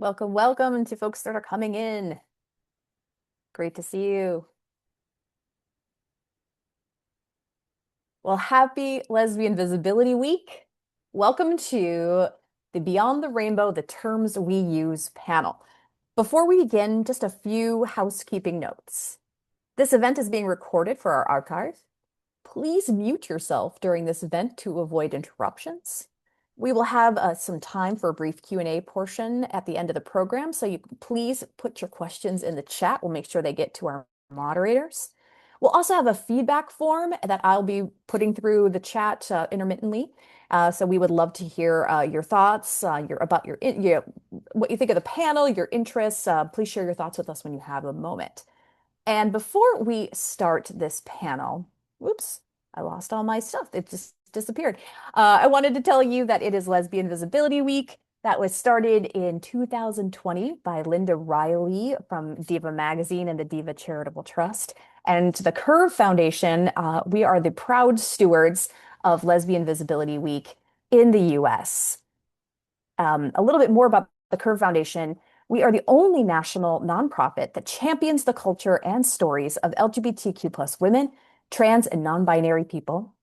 Welcome, welcome to folks that are coming in. Great to see you. Well, happy Lesbian Visibility Week. Welcome to the Beyond the Rainbow, the Terms We Use panel. Before we begin, just a few housekeeping notes. This event is being recorded for our archive. Please mute yourself during this event to avoid interruptions. We will have some time for a brief Q&A portion at the end of the program, so you can please put your questions in the chat. We'll make sure they get to our moderators. We'll also have a feedback form that I'll be putting through the chat intermittently. So we would love to hear your thoughts about what you think of the panel, your interests. Please share your thoughts with us when you have a moment. And before we start this panel, whoops, I lost all my stuff. It just disappeared. I wanted to tell you that it is Lesbian Visibility Week. That was started in 2020 by Linda Riley from Diva Magazine and the Diva Charitable Trust. And the Curve Foundation, we are the proud stewards of Lesbian Visibility Week in the US. A little bit more about the Curve Foundation. We are the only national nonprofit that champions the culture and stories of LGBTQ plus women, trans and non-binary people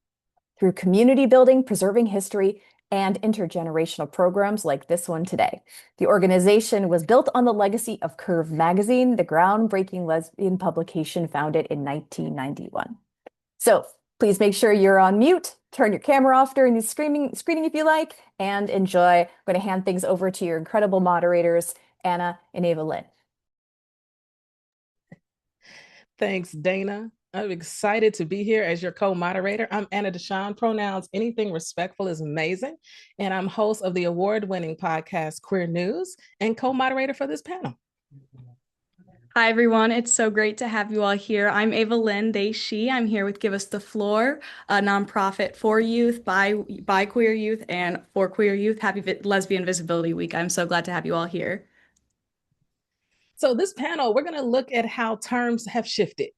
through community building, preserving history, and intergenerational programs like this one today. The organization was built on the legacy of Curve Magazine, the groundbreaking lesbian publication founded in 1991. So please make sure you're on mute, turn your camera off during the screening if you like, and enjoy. I'm going to hand things over to your incredible moderators, Anna and Lynn. Thanks, Dana. I'm excited to be here as your co-moderator. I'm Anna DeShawn. Pronouns anything respectful is amazing. And I'm host of the award-winning podcast Queer News and co-moderator for this panel. Hi, everyone. It's so great to have you all here. I'm Lynn, they, she. I'm here with Give Us the Floor, a nonprofit for youth, by queer youth, and for queer youth. Happy Lesbian Visibility Week. I'm so glad to have you all here. So this panel, we're going to look at how terms have shifted,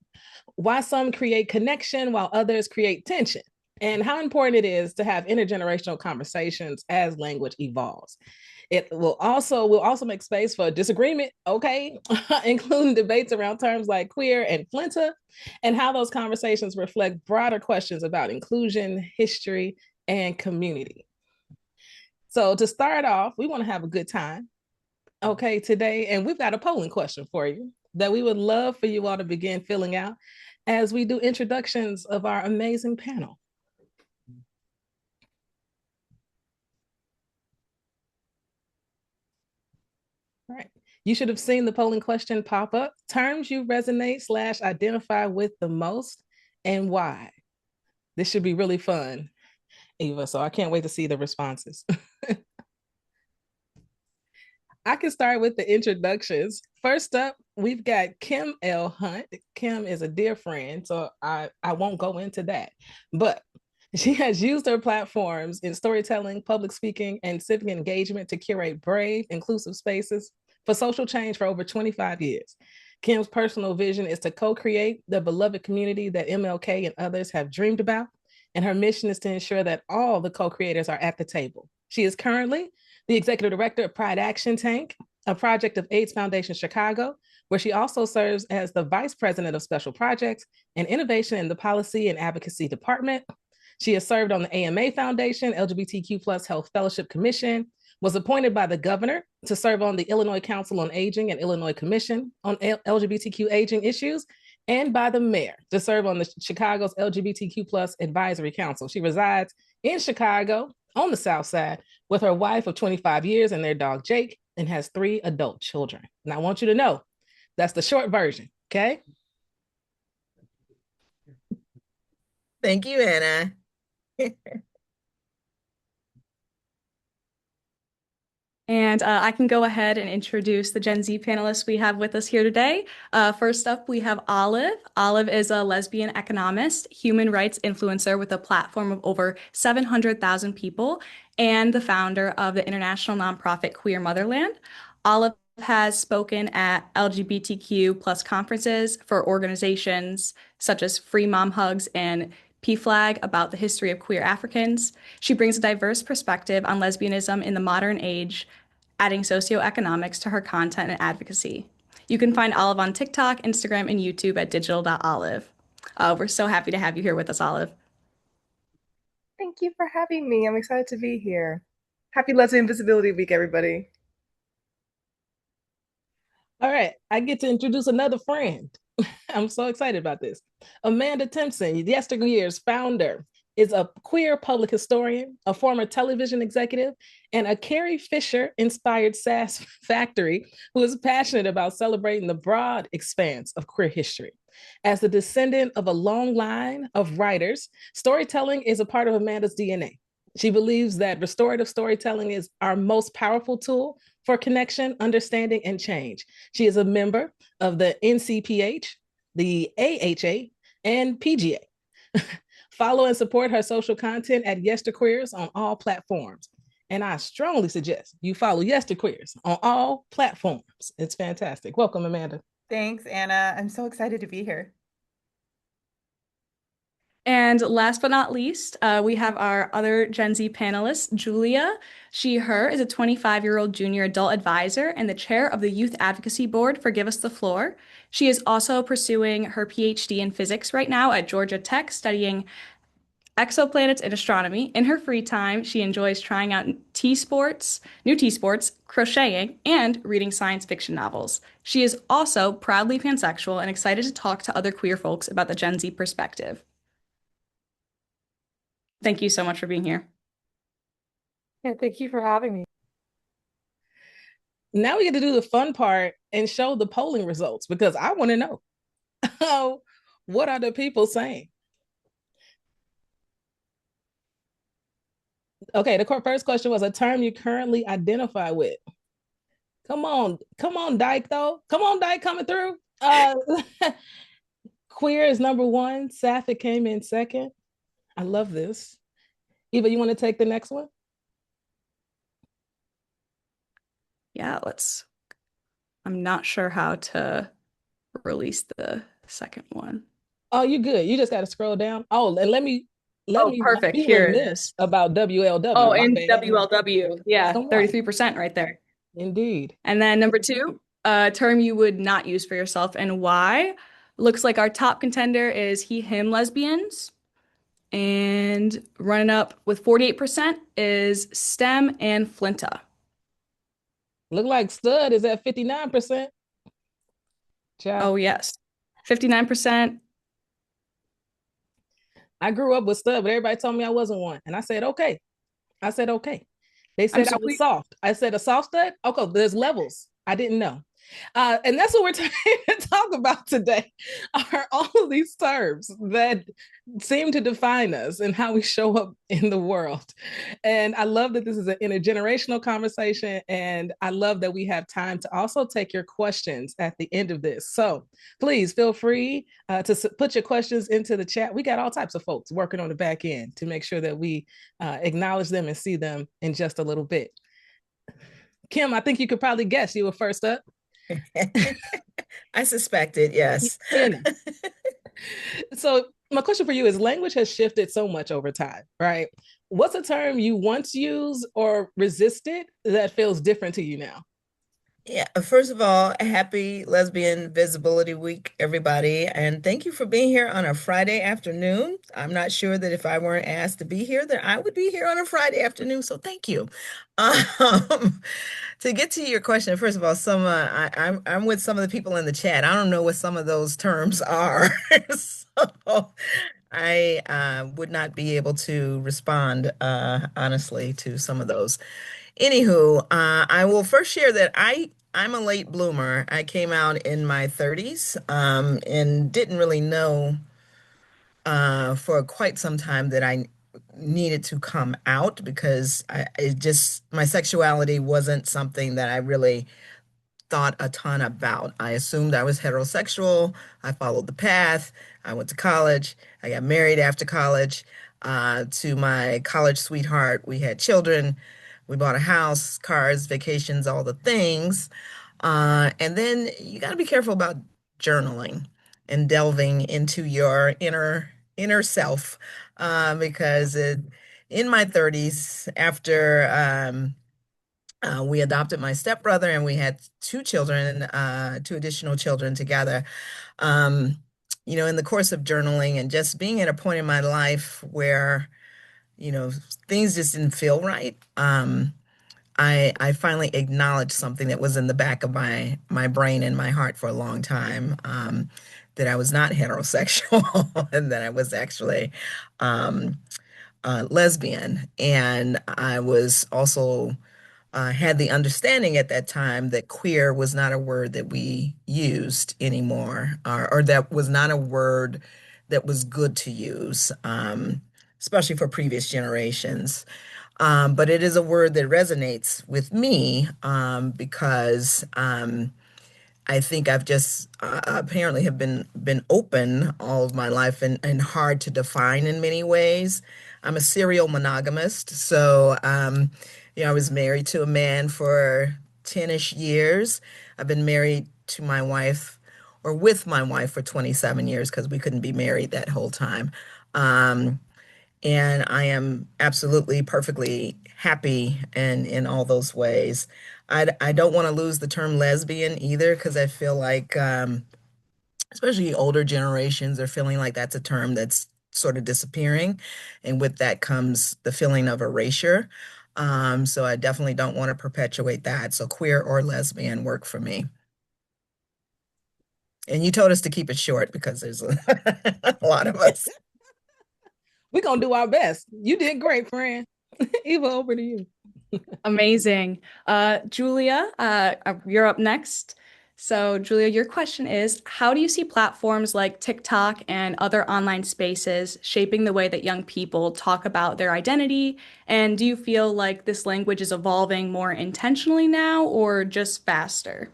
why some create connection while others create tension, and how important it is to have intergenerational conversations as language evolves. We'll also make space for disagreement, okay, including debates around terms like queer and FLINTA, and how those conversations reflect broader questions about inclusion, history, and community. So to start off, we want to have a good time, okay, today, and we've got a polling question for you that we would love for you all to begin filling out as we do introductions of our amazing panel. All right. You should have seen the polling question pop up. Terms you resonate/identify with the most and why. This should be really fun, Eva, so I can't wait to see the responses. I can start with the introductions. First up, we've got Kim L. Hunt. Kim is a dear friend, so I won't go into that. But she has used her platforms in storytelling, public speaking, and civic engagement to curate brave, inclusive spaces for social change for over 25 years. Kim's personal vision is to co-create the beloved community that MLK and others have dreamed about, and her mission is to ensure that all the co-creators are at the table. She is currently the executive director of Pride Action Tank, a project of AIDS Foundation Chicago, where she also serves as the vice president of special projects and innovation in the policy and advocacy department. She has served on the AMA Foundation, LGBTQ plus Health Fellowship Commission, was appointed by the governor to serve on the Illinois Council on Aging and Illinois Commission on LGBTQ aging issues, and by the mayor to serve on the Chicago's LGBTQ plus Advisory Council. She resides in Chicago on the South Side with her wife of 25 years and their dog, Jake, and has 3 adult children. And I want you to know, that's the short version, okay? Thank you, Anna. And I can go ahead and introduce the Gen Z panelists we have with us here today. First up, we have Olive. Olive is a lesbian economist, human rights influencer with a platform of over 700,000 people, and the founder of the international nonprofit Queer Motherland. Olive has spoken at LGBTQ plus conferences for organizations such as Free Mom Hugs and PFLAG about the history of queer Africans. She brings a diverse perspective on lesbianism in the modern age adding socioeconomics to her content and advocacy. You can find Olive on TikTok, Instagram, and YouTube at digital.olive. We're so happy to have you here with us, Olive. Thank you for having me. I'm excited to be here. Happy Lesbian Visibility Week, everybody. All right, I get to introduce another friend. I'm so excited about this. Amanda Timpson, Yesterqueers founder, is a queer public historian, a former television executive, and a Carrie Fisher-inspired sass factory who is passionate about celebrating the broad expanse of queer history. As the descendant of a long line of writers, storytelling is a part of Amanda's DNA. She believes that restorative storytelling is our most powerful tool for connection, understanding, and change. She is a member of the NCPH, the AHA, and PGA. Follow and support her social content at Yesterqueers on all platforms. And I strongly suggest you follow Yesterqueers on all platforms. It's fantastic. Welcome, Amanda. Thanks, Anna. I'm so excited to be here. And last but not least, we have our other Gen Z panelist, Julia. She, her is a 25-year-old junior adult advisor and the chair of the Youth Advocacy Board for Give Us the Floor. She is also pursuing her PhD in physics right now at Georgia Tech, studying exoplanets and astronomy. In her free time, she enjoys trying out new tea sports, crocheting, and reading science fiction novels. She is also proudly pansexual and excited to talk to other queer folks about the Gen Z perspective. Thank you so much for being here. Yeah, thank you for having me. Now we get to do the fun part and show the polling results because I want to know what are the people saying? Okay, the first question was a term you currently identify with. Come on, Dyke, though. Come on, Dyke, coming through. Queer is number one. Sapphic came in second. I love this. Eva, you want to take the next one? Yeah, I'm not sure how to release the second one. Oh, you good. You just got to scroll down. Oh, and let me perfect. be Here it remiss is. about WLW. Oh, and WLW. Yeah, 33% right there. Indeed. And then number two, a term you would not use for yourself and why. Looks like our top contender is he, him, lesbians. And running up with 48% is STEM and FLINTA. Look like Stud is at 59%. Oh, yes. 59%. I grew up with Stud, but everybody told me I wasn't one. And I said, okay. They said I was soft. I said, a soft stud? Okay, there's levels. I didn't know. And that's what we're trying to talk about today, are all of these terms that seem to define us and how we show up in the world. And I love that this is an intergenerational conversation. And I love that we have time to also take your questions at the end of this. So please feel free to put your questions into the chat. We got all types of folks working on the back end to make sure that we acknowledge them and see them in just a little bit. Kim, I think you could probably guess you were first up. I suspected, yes. So my question for you is, language has shifted so much over time, right? What's a term you once used or resisted that feels different to you now? Yeah, first of all, happy Lesbian Visibility Week, everybody. And thank you for being here on a Friday afternoon. I'm not sure that if I weren't asked to be here, that I would be here on a Friday afternoon. So thank you. To get to your question, first of all, I'm with some of the people in the chat. I don't know what some of those terms are. So I would not be able to respond honestly to some of those. Anywho, I will first share that I'm a late bloomer. I came out in my 30s and didn't really know for quite some time that I needed to come out because my sexuality wasn't something that I really thought a ton about. I assumed I was heterosexual. I followed the path. I went to college. I got married after college to my college sweetheart. We had children. We bought a house, cars, vacations, all the things. And then you got to be careful about journaling and delving into your inner self because in my 30s, after We adopted my stepbrother, and we had two children, two additional children together. Um, in the course of journaling and just being at a point in my life where, things just didn't feel right. I finally acknowledged something that was in the back of my brain and my heart for a long time, that I was not heterosexual and that I was actually um, lesbian. And I was also had the understanding at that time that queer was not a word that we used anymore, or that was not a word that was good to use, especially for previous generations. But it is a word that resonates with me, because I think I've just apparently have been open all of my life, and hard to define in many ways. I'm a serial monogamist, so I was married to a man for 10-ish years. I've been married to my wife, or with my wife, for 27 years because we couldn't be married that whole time. Um, and I am absolutely perfectly happy in all those ways. I don't want to lose the term lesbian either, because I feel like, especially older generations are feeling like that's a term that's sort of disappearing. And with that comes the feeling of erasure. So I definitely don't want to perpetuate that. So queer or lesbian work for me. And you told us to keep it short because there's a lot of us. We're going to do our best. You did great, friend. Eva, over to you. Amazing. Julia, you're up next. So, Julia, your question is, how do you see platforms like TikTok and other online spaces shaping the way that young people talk about their identity? And do you feel like this language is evolving more intentionally now or just faster?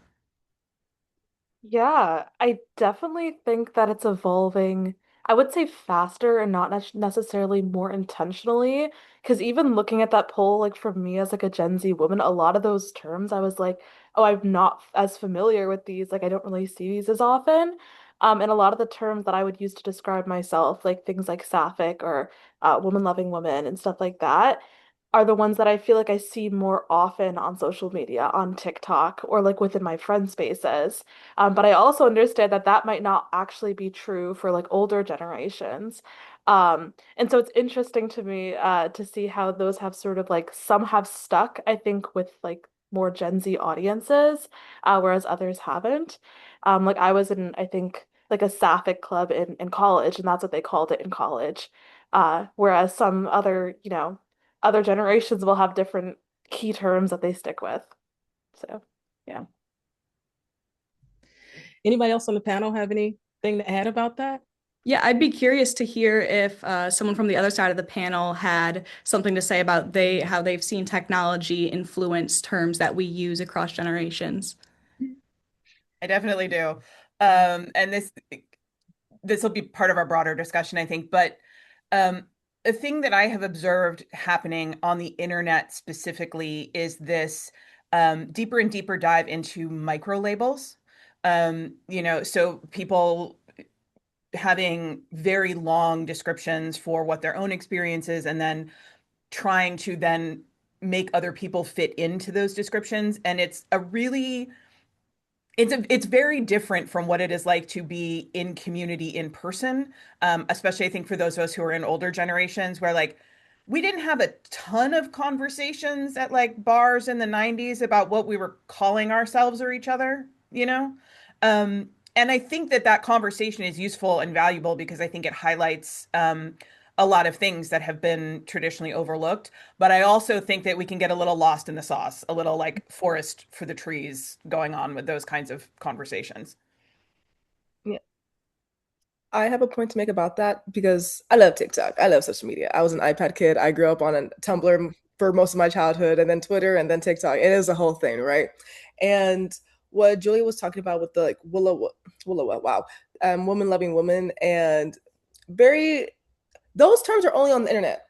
Yeah, I definitely think that it's evolving. I would say faster and not necessarily more intentionally. Because even looking at that poll, like for me as like a Gen Z woman, a lot of those terms I was like, oh, I'm not as familiar with these. Like I don't really see these as often. And a lot of the terms that I would use to describe myself, like things like sapphic or woman-loving woman and stuff like that, are the ones that I feel like I see more often on social media, on TikTok, or like within my friend spaces. But I also understand that that might not actually be true for like older generations. And so it's interesting to me to see how those have sort of like some have stuck, I think, with like more Gen Z audiences, whereas others haven't. Like I was in, I think, like a sapphic club in college, and that's what they called it in college. Whereas some other, other generations will have different key terms that they stick with. So, yeah. Anybody else on the panel have anything to add about that? Yeah, I'd be curious to hear if someone from the other side of the panel had something to say about how they've seen technology influence terms that we use across generations. I definitely do. And this will be part of our broader discussion, I think. But a thing that I have observed happening on the internet specifically is this deeper and deeper dive into micro labels. So people having very long descriptions for what their own experience is, and then trying to then make other people fit into those descriptions. And it's very different from what it is like to be in community in person, especially I think for those of us who are in older generations where like we didn't have a ton of conversations at like bars in the 90s about what we were calling ourselves or each other, you know? And I think that that conversation is useful and valuable because I think it highlights a lot of things that have been traditionally overlooked. But I also think that we can get a little lost in the sauce, a little like forest for the trees going on with those kinds of conversations. Yeah. I have a point to make about that because I love TikTok. I love social media. I was an iPad kid. I grew up on a Tumblr for most of my childhood, and then Twitter, and then TikTok. It is a whole thing, right? And what Julia was talking about with the like wow, woman loving woman, and very those terms are only on the internet.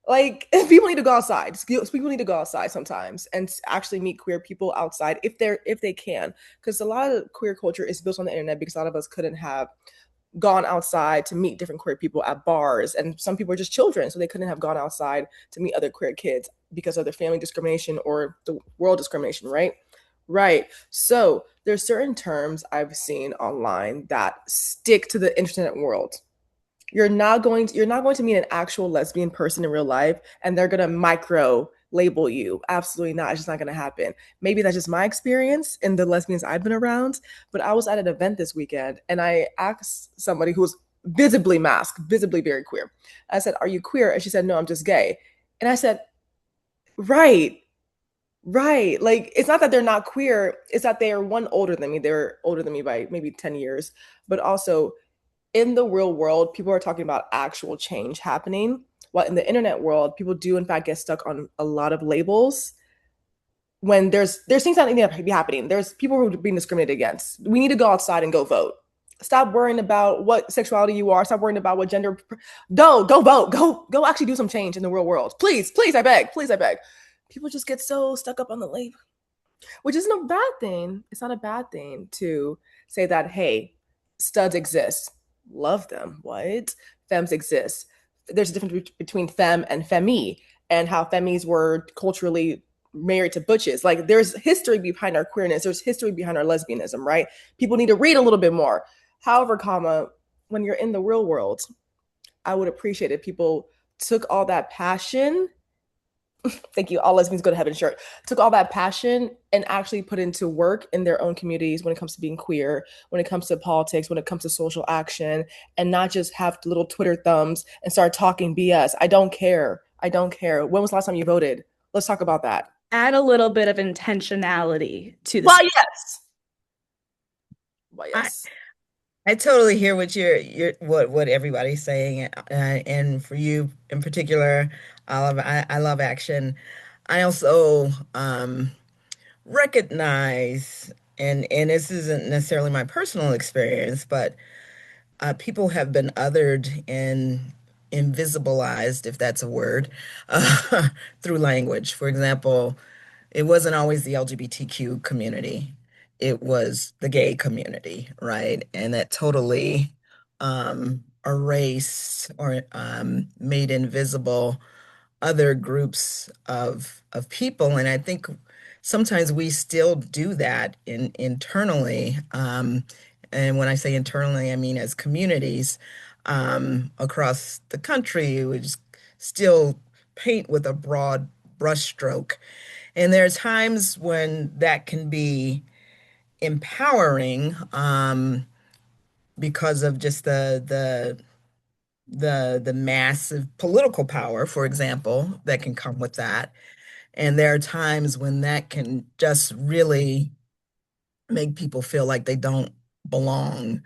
Like people need to go outside. People need to go outside sometimes and actually meet queer people outside if they can, because a lot of queer culture is built on the internet because a lot of us couldn't have gone outside to meet different queer people at bars, and some people are just children, so they couldn't have gone outside to meet other queer kids. because of their family discrimination or the world discrimination, right? Right. So there's certain terms I've seen online that stick to the internet world. You're not going to meet an actual lesbian person in real life and they're gonna micro label you. Absolutely not. It's just not gonna happen. Maybe that's just my experience in the lesbians I've been around. But I was at an event this weekend and I asked somebody who was visibly masked, visibly very queer. I said, "Are you queer?" And she said, "No, I'm just gay." And I said, "Right, right." Like it's not that they're not queer, it's that they are one older than me. They're older than me by maybe 10 years, but also in the real world, people are talking about actual change happening. While in the internet world, people do in fact get stuck on a lot of labels when there's things that need to be happening. There's people who are being discriminated against. We need to go outside and go vote. Stop worrying about what sexuality you are. Stop worrying about what gender. Go vote. Go actually do some change in the real world. Please, please, I beg. Please, I beg. People just get so stuck up on the label, which isn't a bad thing. It's not a bad thing to say that, hey, studs exist. Love them. What? Femmes exist. There's a difference between femme and femme, and how femmes were culturally married to butches. Like there's history behind our queerness. There's history behind our lesbianism, right? People need to read a little bit more. However, when you're in the real world, I would appreciate if people took all that passion. Thank you. All lesbians go to heaven shirt. Took all that passion and actually put into work in their own communities when it comes to being queer, when it comes to politics, when it comes to social action, and not just have little Twitter thumbs and start talking BS. I don't care. I don't care. When was the last time you voted? Let's talk about that. Add a little bit of intentionality to this. Well, yes. Well, yes. I totally hear what what everybody's saying, and for you in particular, Olive, I love action. I also recognize, and this isn't necessarily my personal experience, but people have been othered and invisibilized, if that's a word, through language. For example, it wasn't always the LGBTQ community. It was the gay community, right? And that totally erased or made invisible other groups of people. And I think sometimes we still do that internally. And when I say internally, I mean as communities across the country, we just still paint with a broad brushstroke. And there are times when that can be empowering because of just the massive political power, for example, that can come with that. And there are times when that can just really make people feel like they don't belong.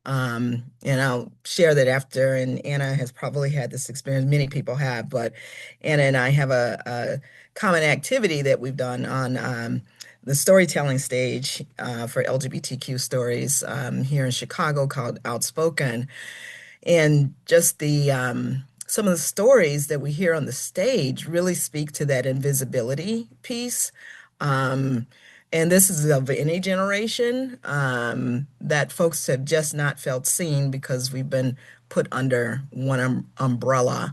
And I'll share that after, and Anna has probably had this experience, many people have, but Anna and I have a common activity that we've done on the storytelling stage for LGBTQ stories here in Chicago called Outspoken. And just the some of the stories that we hear on the stage really speak to that invisibility piece. And this is of any generation that folks have just not felt seen because we've been put under one umbrella.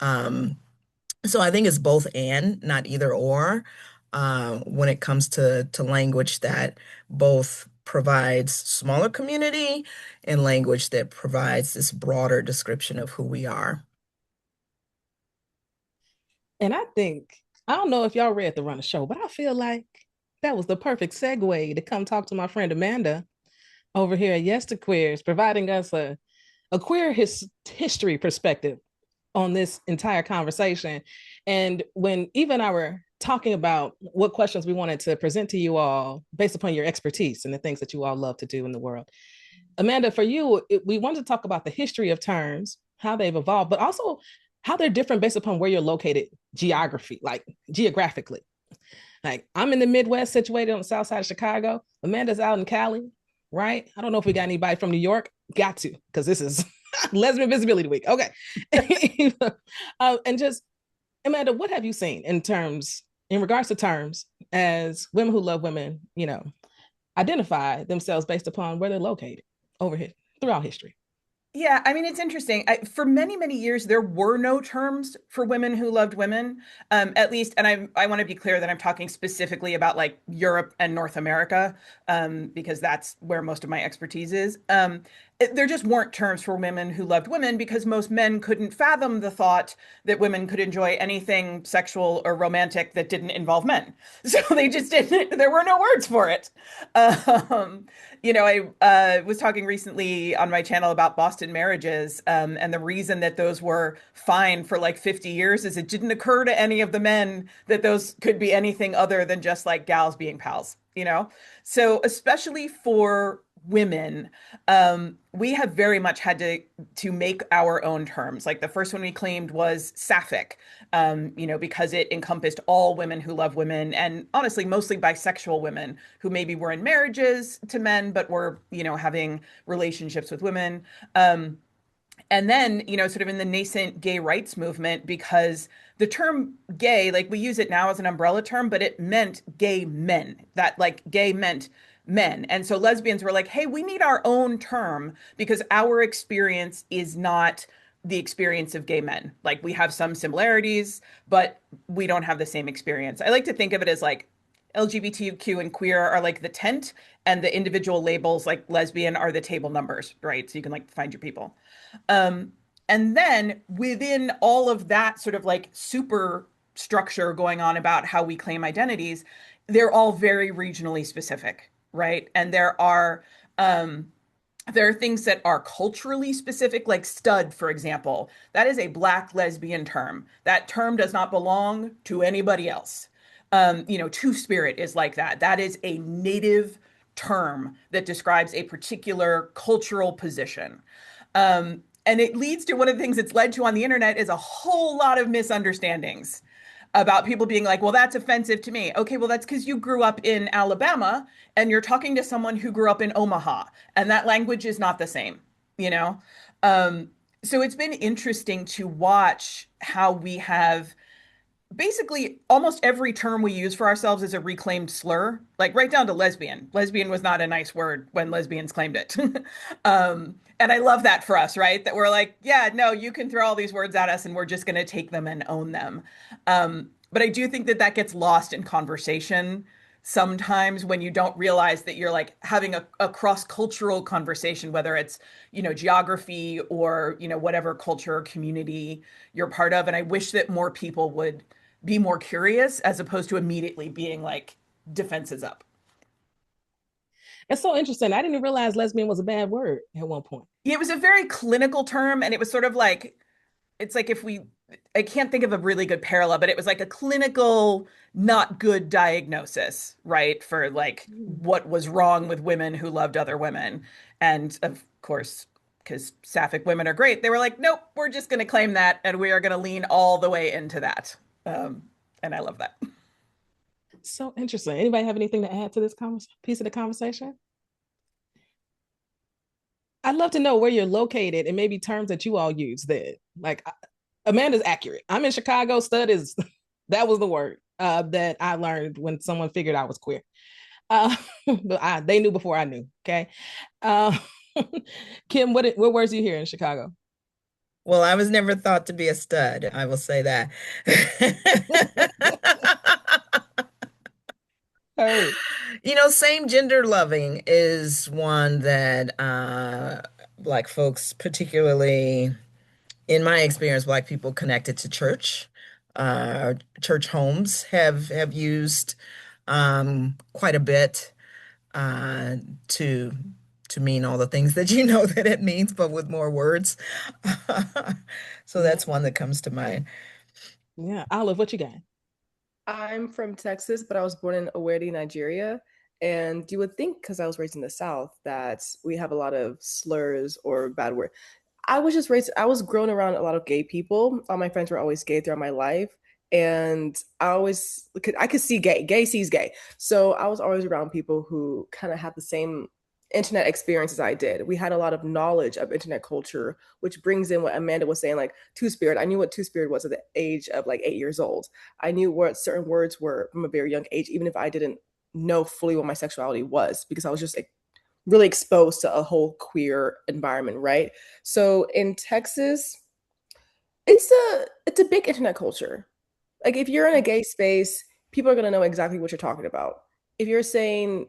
So I think it's both and, not either or, when it comes to language that both provides smaller community and language that provides this broader description of who we are. And I don't know if y'all read the run of show, but I feel like that was the perfect segue to come talk to my friend Amanda over here at Yesterqueers, providing us a queer history perspective on this entire conversation. And when Eva and I were talking about what questions we wanted to present to you all based upon your expertise and the things that you all love to do in the world, Amanda, for you, we wanted to talk about the history of terms, how they've evolved, but also how they're different based upon where you're located geographically. Like I'm in the Midwest, situated on the south side of Chicago. Amanda's out in Cali, right? I don't know if we got anybody from New York. Got to, because this is Lesbian Visibility Week. Okay. And just, Amanda, what have you seen in regards to terms as women who love women, identify themselves based upon where they're located over here throughout history? Yeah, I mean, it's interesting. For many, many years, there were no terms for women who loved women, at least. And I want to be clear that I'm talking specifically about like Europe and North America, because that's where most of my expertise is. There just weren't terms for women who loved women because most men couldn't fathom the thought that women could enjoy anything sexual or romantic that didn't involve men. So they just didn't, there were no words for it. Um, I was talking recently on my channel about Boston marriages, and the reason that those were fine for like 50 years is it didn't occur to any of the men that those could be anything other than just like gals being pals, you know? So especially for women, we have very much had to make our own terms. Like the first one we claimed was sapphic, because it encompassed all women who love women, and honestly, mostly bisexual women who maybe were in marriages to men, but were, having relationships with women. And then, sort of in the nascent gay rights movement, because the term gay, like we use it now as an umbrella term, but it meant gay men, that like gay meant men. And so lesbians were like, hey, we need our own term because our experience is not the experience of gay men. Like we have some similarities, but we don't have the same experience. I like to think of it as like LGBTQ and queer are like the tent, and the individual labels like lesbian are the table numbers, right? So you can like find your people. Um, and then within all of that sort of like super structure going on about how we claim identities, they're all very regionally specific, right? And there are things that are culturally specific, like stud, for example. That is a Black lesbian term. That term does not belong to anybody else. Two-spirit is like that. That is a native term that describes a particular cultural position. And it leads to one of the things it's led to on the internet is a whole lot of misunderstandings about people being like, well, that's offensive to me. Okay, well, that's because you grew up in Alabama and you're talking to someone who grew up in Omaha, and that language is not the same, you know? So it's been interesting to watch how we have basically almost every term we use for ourselves is a reclaimed slur, like right down to lesbian. Lesbian was not a nice word when lesbians claimed it. And I love that for us, right? That we're like, yeah, no, you can throw all these words at us and we're just going to take them and own them. But I do think that that gets lost in conversation sometimes when you don't realize that you're like having a cross-cultural conversation, whether it's, geography or, whatever culture or community you're part of. And I wish that more people would be more curious as opposed to immediately being like defenses up. It's so interesting. I didn't realize lesbian was a bad word at one point. It was a very clinical term, and it was sort of like it's like I can't think of a really good parallel, but it was like a clinical not good diagnosis, right? For like what was wrong with women who loved other women. And of course, because sapphic women are great, they were like, nope, we're just going to claim that and we are going to lean all the way into that. And I love that. So interesting. Anybody have anything to add to this piece of the conversation? I'd love to know where you're located and maybe terms that you all use that like Amanda's accurate. I'm in Chicago. Stud is that was the word that I learned when someone figured I was queer. But they knew before I knew. Okay. Uh, Kim, what words do you hear in Chicago? Well, I was never thought to be a stud. I will say that. Heard. Same gender loving is one that Black folks, particularly in my experience, Black people connected to church, church homes have used quite a bit uh, to to mean all the things that you know that it means, but with more words. So Yeah. that's one that comes to mind. Yeah. Olive, what you got? I'm from Texas, but I was born in Owerri, Nigeria. And you would think, because I was raised in the South, that we have a lot of slurs or bad words. I was grown around a lot of gay people. All my friends were always gay throughout my life. And I could see gay sees gay. So I was always around people who kind of had the same internet experience as I did. We had a lot of knowledge of internet culture, which brings in what Amanda was saying, like two-spirit. I knew what two-spirit was at the age of like 8 years old. I knew what certain words were from a very young age, even if I didn't know fully what my sexuality was, because I was just really exposed to a whole queer environment, right? So in Texas, it's a big internet culture. Like if you're in a gay space, people are gonna know exactly what you're talking about. If you're saying,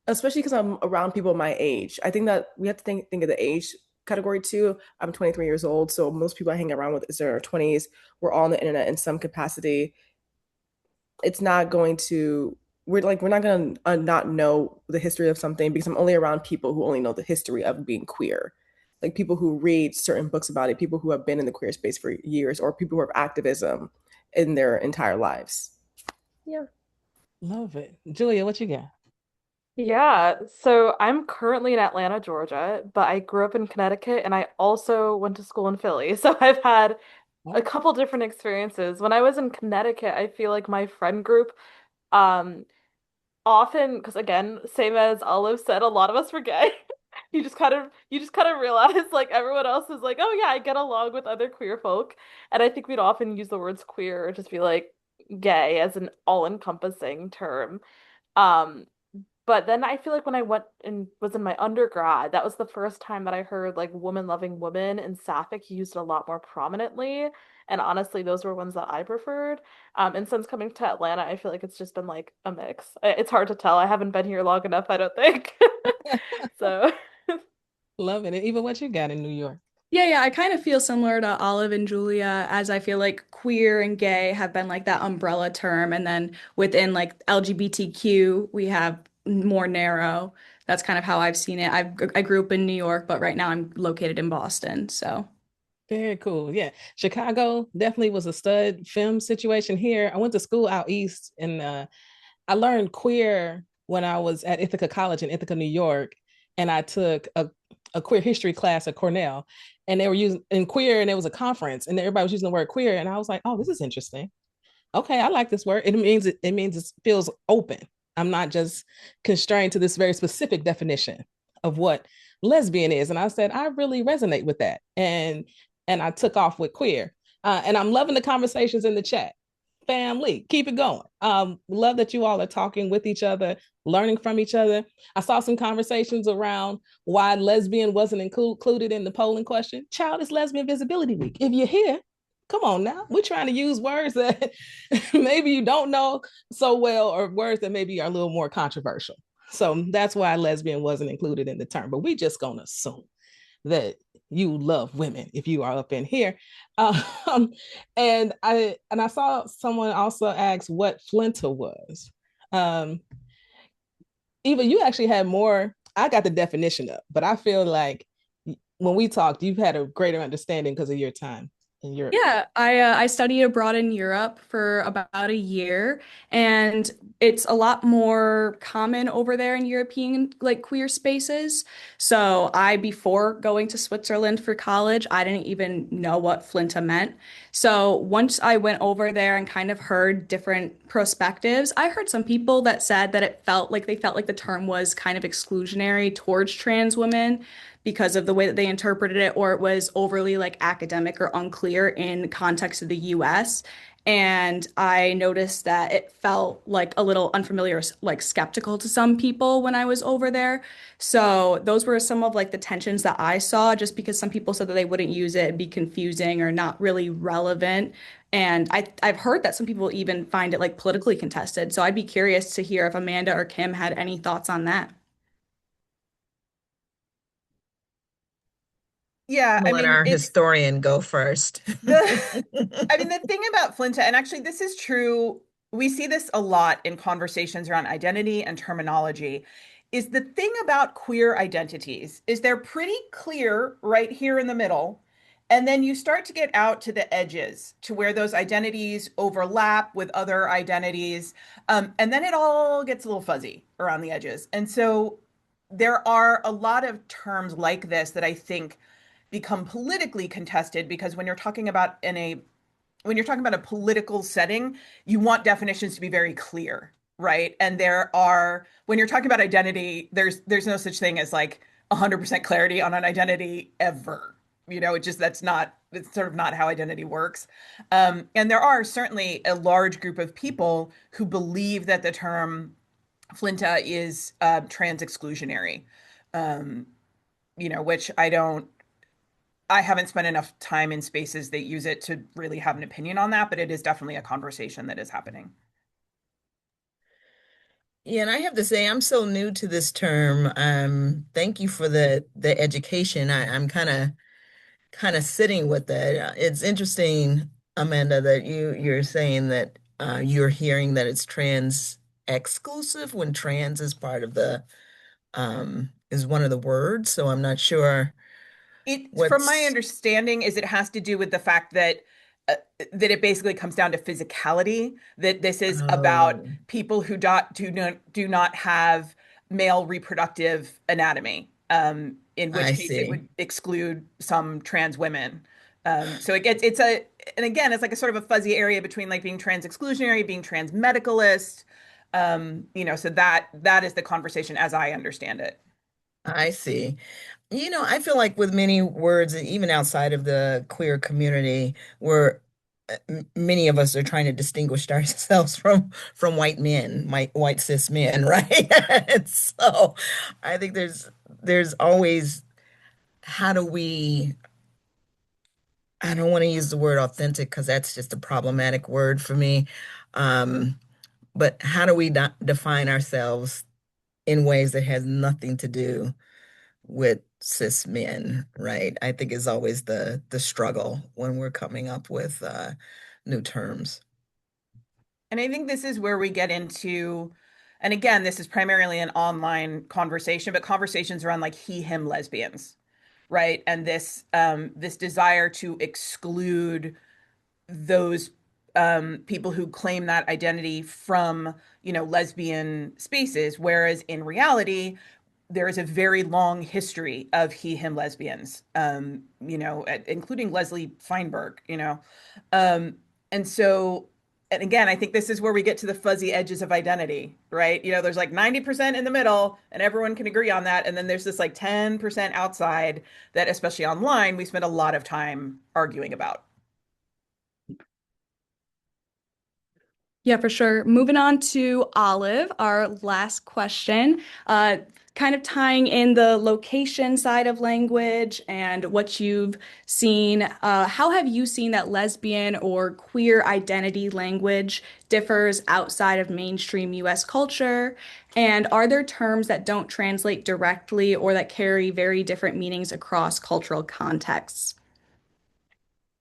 especially because I'm around people my age, I think that we have to think of the age category too. I'm 23 years old, so most people I hang around with is in their 20s. We're all on the internet in some capacity. It's not going to we're not going to not know the history of something because I'm only around people who only know the history of being queer, like people who read certain books about it, people who have been in the queer space for years, or people who have activism in their entire lives. Yeah. Love it. Julia, what you got? Yeah, so I'm currently in Atlanta, Georgia, but I grew up in Connecticut and I also went to school in Philly. So I've had a Oh, couple different experiences. When I was in Connecticut, I feel like my friend group, um, often, because again, same as Olive said, a lot of us were gay. You just kind of realize like everyone else is like, oh yeah, I get along with other queer folk. And I think we'd often use the words queer or just be like gay as an all-encompassing term. Um, but then I feel like when I went and was in my undergrad, that was the first time that I heard like woman loving woman and sapphic used a lot more prominently. And honestly, those were ones that I preferred. And since coming to Atlanta, I feel like it's just been like a mix. It's hard to tell. I haven't been here long enough, I don't think. So love it. And even what you got in New York? Yeah, I kind of feel similar to Olive and Julia, as I feel like queer and gay have been like that umbrella term. And then within like LGBTQ, we have more narrow. That's kind of how I've seen it. I grew up in New York, but right now I'm located in Boston. So Very cool. Yeah. Chicago definitely was a stud film situation here. I went to school out east and I learned queer when I was at Ithaca College in Ithaca, New York. And I took a queer history class at Cornell. And they were using in queer, and there was a conference, and everybody was using the word queer. And I was like, oh, this is interesting. Okay, I like this word. It means it feels open. I'm not just constrained to this very specific definition of what lesbian is. And I said, I really resonate with that. And I took off with queer. And I'm loving the conversations in the chat. Family, keep it going. Love that you all are talking with each other, learning from each other. I saw some conversations around why lesbian wasn't included in the polling question. Child, it's Lesbian Visibility Week. If you're here, come on now. We're trying to use words that maybe you don't know so well, or words that maybe are a little more controversial. So that's why lesbian wasn't included in the term. But we just gonna assume that you love women if you are up in here. Um, and I saw someone also ask what FLINTA was. Um, Eva, you actually had more. I got the definition up, but I feel like when we talked, you've had a greater understanding because of your time in Europe. yeah, I studied abroad in Europe for about a year, and it's a lot more common over there in European like queer spaces. So I, before going to Switzerland for college, I didn't even know what Flinta meant. So once I went over there and kind of heard different perspectives, I heard some people that said that they felt like the term was kind of exclusionary towards trans women because of the way that they interpreted it, or it was overly like academic or unclear in context of the US. And I noticed that it felt like a little unfamiliar, like skeptical to some people when I was over there. So those were some of like the tensions that I saw, just because some people said that they wouldn't use it, it'd be confusing or not really relevant. And I've heard that some people even find it like politically contested. So I'd be curious to hear if Amanda or Kim had any thoughts on that. Yeah, I Let mean, our historian go first. the thing about FLINTA, and actually this is true, we see this a lot in conversations around identity and terminology, is the thing about queer identities is they're pretty clear right here in the middle. And then you start to get out to the edges to where those identities overlap with other identities. And then it all gets a little fuzzy around the edges. And so there are a lot of terms like this that I think become politically contested because when you're talking about a political setting, you want definitions to be very clear, right? And when you're talking about identity, there's no such thing as like 100% clarity on an identity ever. It's sort of not how identity works. And there are certainly a large group of people who believe that the term FLINTA is trans exclusionary. which I haven't spent enough time in spaces that use it to really have an opinion on that, but it is definitely a conversation that is happening. Yeah, and I have to say, I'm so new to this term. Thank you for the education. I'm kind of sitting with it. It's interesting, Amanda, that you're saying that you're hearing that it's trans exclusive when trans is part of the is one of the words. So I'm not sure From my what's understanding, is it has to do with the fact that that it basically comes down to physicality. That this is about oh, people who do not have male reproductive anatomy. In which I case, it see. would exclude some trans women. So and again, it's like a sort of a fuzzy area between like being trans exclusionary, being trans medicalist. So that is the conversation as I understand it. I see. I feel like with many words, even outside of the queer community, where many of us are trying to distinguish ourselves from white men, white cis men, right? And so I think there's always how do we, I don't want to use the word authentic because that's just a problematic word for me. Um, but how do we define ourselves in ways that has nothing to do with cis men, right? I think is always the struggle when we're coming up with new terms. And I think this is where we get into, and again, this is primarily an online conversation, but conversations around like he, him lesbians, right? And this desire to exclude those people who claim that identity from, lesbian spaces, whereas in reality, there is a very long history of he, him lesbians, including Leslie Feinberg, and so, and again, I think this is where we get to the fuzzy edges of identity, right? There's like 90% in the middle, and everyone can agree on that. And then there's this like 10% outside that, especially online, we spend a lot of time arguing about. Yeah, for sure. Moving on to Olive, our last question. Kind of tying in the location side of language and what you've seen. How have you seen that lesbian or queer identity language differs outside of mainstream US culture? And are there terms that don't translate directly or that carry very different meanings across cultural contexts?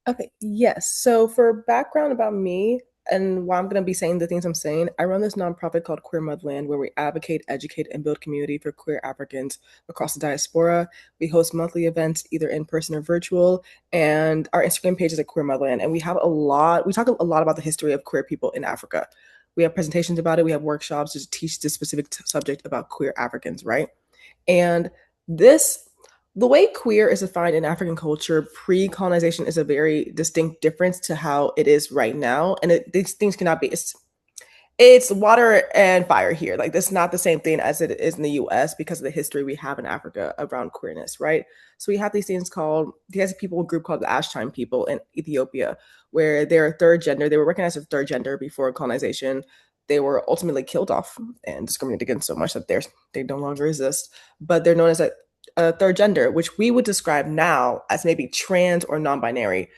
Okay, yes. So for background about me and why I'm going to be saying the things I'm saying, I run this nonprofit called Queer Motherland where we advocate, educate, and build community for queer Africans across the diaspora. We host monthly events, either in person or virtual, and our Instagram page is at Queer Motherland. And we talk a lot about the history of queer people in Africa. We have presentations about it, we have workshops to teach this specific subject about queer Africans, right? And this the way queer is defined in African culture pre-colonization is a very distinct difference to how it is right now. And these things cannot be, it's water and fire here. Like, that's not the same thing as it is in the US because of the history we have in Africa around queerness, right? So we have these things called, there's a people group called the Ashtime people in Ethiopia, where they're a third gender. They were recognized as third gender before colonization. They were ultimately killed off and discriminated against so much that they no longer exist. But they're known as a third gender, which we would describe now as maybe trans or non-binary.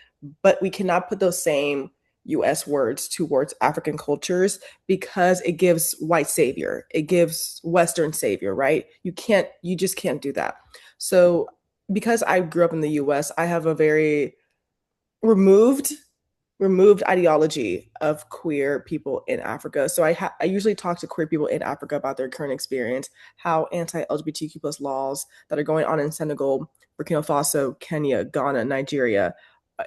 But we cannot put those same US words towards African cultures because it gives white savior, it gives Western savior, right? You just can't do that. So because I grew up in the US, I have a very removed removed ideology of queer people in Africa. So I usually talk to queer people in Africa about their current experience, how anti-LGBTQ plus laws that are going on in Senegal, Burkina Faso, Kenya, Ghana, Nigeria,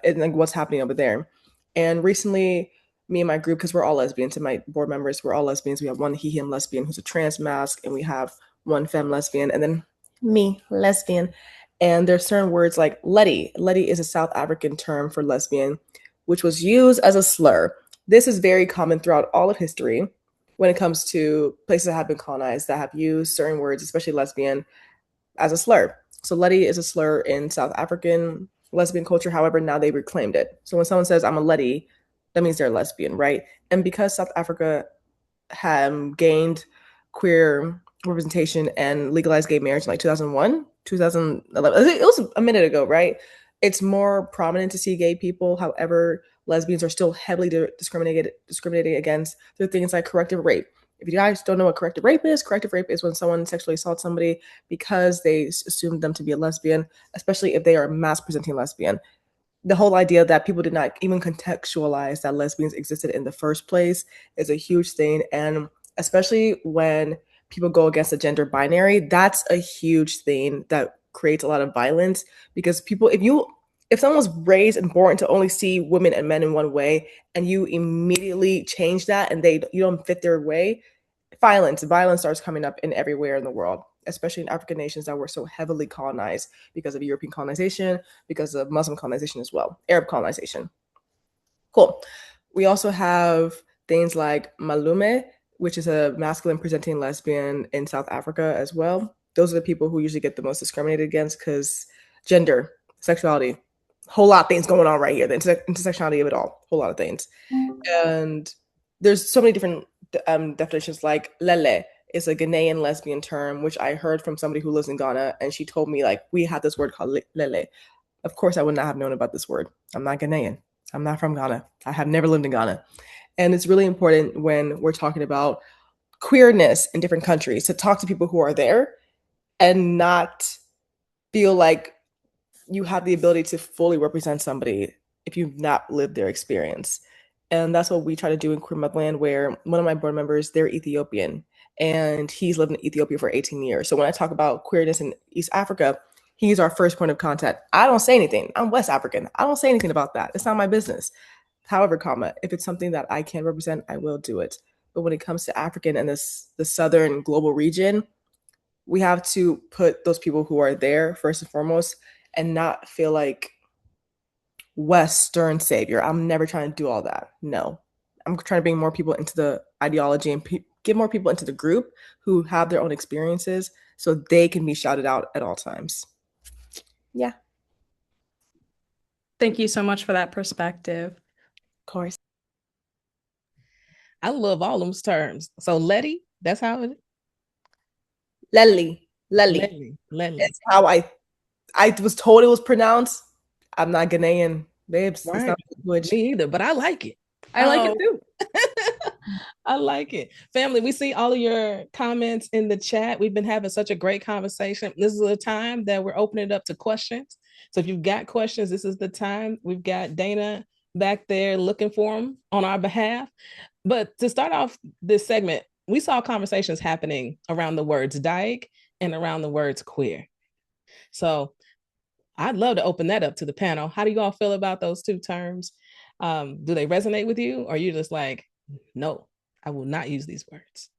and like what's happening over there. And recently, me and my group, because we're all lesbians, and my board members, we're all lesbians. We have one he, him lesbian who's a trans mask, and we have one femme lesbian, and then me, lesbian. And there's certain words like Letty. Letty is a South African term for lesbian, which was used as a slur. This is very common throughout all of history when it comes to places that have been colonized that have used certain words, especially lesbian, as a slur. So Letty is a slur in South African lesbian culture. However, now they reclaimed it. So when someone says, I'm a Letty, that means they're lesbian, right? And because South Africa had gained queer representation and legalized gay marriage in like 2001, 2011. It was a minute ago, right? It's more prominent to see gay people. However, lesbians are still heavily discriminated against through things like corrective rape. If you guys don't know what corrective rape is when someone sexually assaults somebody because they assume them to be a lesbian, especially if they are a mass presenting lesbian. The whole idea that people did not even contextualize that lesbians existed in the first place is a huge thing. And especially when people go against the gender binary, that's a huge thing that creates a lot of violence because people, if someone was raised and born to only see women and men in one way and you immediately change that and you don't fit their way, violence starts coming up in everywhere in the world, especially in African nations that were so heavily colonized because of European colonization, because of Muslim colonization as well, Arab colonization. Cool. We also have things like malume, which is a masculine presenting lesbian in South Africa as well. Those are the people who usually get the most discriminated against because gender, sexuality, whole lot of things going on right here. The intersectionality of it all, whole lot of things. And there's so many different definitions. Like lele is a Ghanaian lesbian term, which I heard from somebody who lives in Ghana, and she told me like we have this word called lele. Of course, I would not have known about this word. I'm not Ghanaian. I'm not from Ghana. I have never lived in Ghana. And it's really important when we're talking about queerness in different countries to talk to people who are there and not feel like you have the ability to fully represent somebody if you've not lived their experience. And that's what we try to do in Queer Motherland, where one of my board members, they're Ethiopian, and he's lived in Ethiopia for 18 years. So when I talk about queerness in East Africa, he's our first point of contact. I don't say anything. I'm West African. I don't say anything about that. It's not my business. However, if it's something that I can represent, I will do it. But when it comes to African and the Southern global region, we have to put those people who are there first and foremost and not feel like Western savior. I'm never trying to do all that. No, I'm trying to bring more people into the ideology and get more people into the group who have their own experiences so they can be shouted out at all times. Yeah. Thank you so much for that perspective. Of course. I love all those terms. So Letty, that's how it is. Lely. Letty. It's how I was told it was pronounced. I'm not Ghanaian, babes. Right. It's not language. Me either, but I like it. I like it too. I like it. Family, we see all of your comments in the chat. We've been having such a great conversation. This is a time that we're opening it up to questions. So if you've got questions, this is the time. We've got Dana back there looking for them on our behalf. But to start off this segment, we saw conversations happening around the words dyke and around the words queer. So I'd love to open that up to the panel. How do you all feel about those two terms? Do they resonate with you? Or are you just like, no, I will not use these words?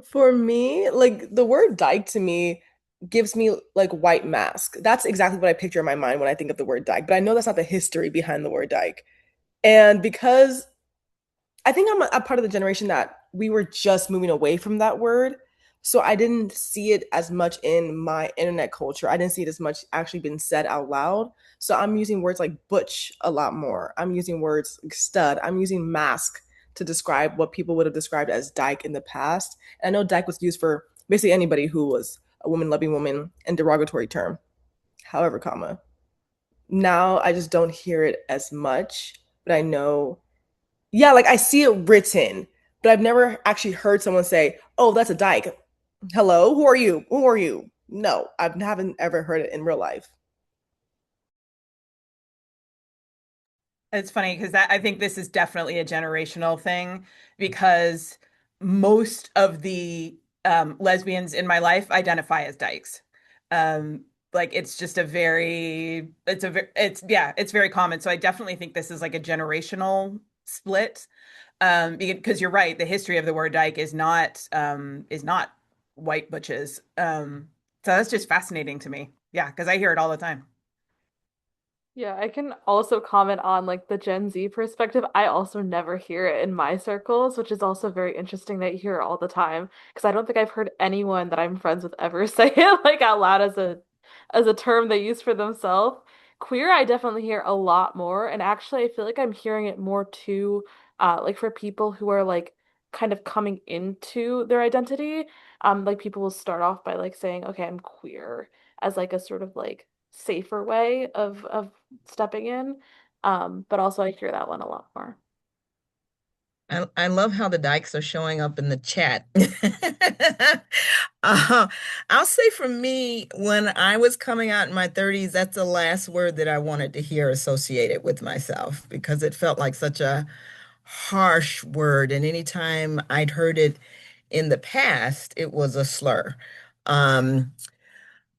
For me, like the word dyke to me gives me like white mask. That's exactly what I picture in my mind when I think of the word dyke. But I know that's not the history behind the word dyke. And because I think I'm a part of the generation that we were just moving away from that word. So I didn't see it as much in my internet culture. I didn't see it as much actually being said out loud. So I'm using words like butch a lot more. I'm using words like stud. I'm using mask to describe what people would have described as dyke in the past. And I know dyke was used for basically anybody who was a woman-loving woman and derogatory term. However, now I just don't hear it as much, but I know, yeah, like I see it written, but I've never actually heard someone say, oh, that's a dyke. Hello, who are you? Who are you? No, I haven't ever heard it in real life. It's funny because I think this is definitely a generational thing because most of the lesbians in my life identify as dykes. Like it's just it's very common. So I definitely think this is like a generational split. Because you're right, the history of the word dyke is not white butches. So that's just fascinating to me. Yeah, because I hear it all the time. Yeah, I can also comment on like the Gen Z perspective. I also never hear it in my circles, which is also very interesting that you hear it all the time. Because I don't think I've heard anyone that I'm friends with ever say it like out loud as a term they use for themselves. Queer, I definitely hear a lot more, and actually, I feel like I'm hearing it more too, like for people who are like kind of coming into their identity. Like people will start off by like saying, okay, I'm queer as like a sort of like safer way of stepping in. But also I hear that one a lot more. I love how the dykes are showing up in the chat. Uh, I'll say for me, when I was coming out in my 30s, that's the last word that I wanted to hear associated with myself because it felt like such a harsh word. And anytime I'd heard it in the past, it was a slur. Um,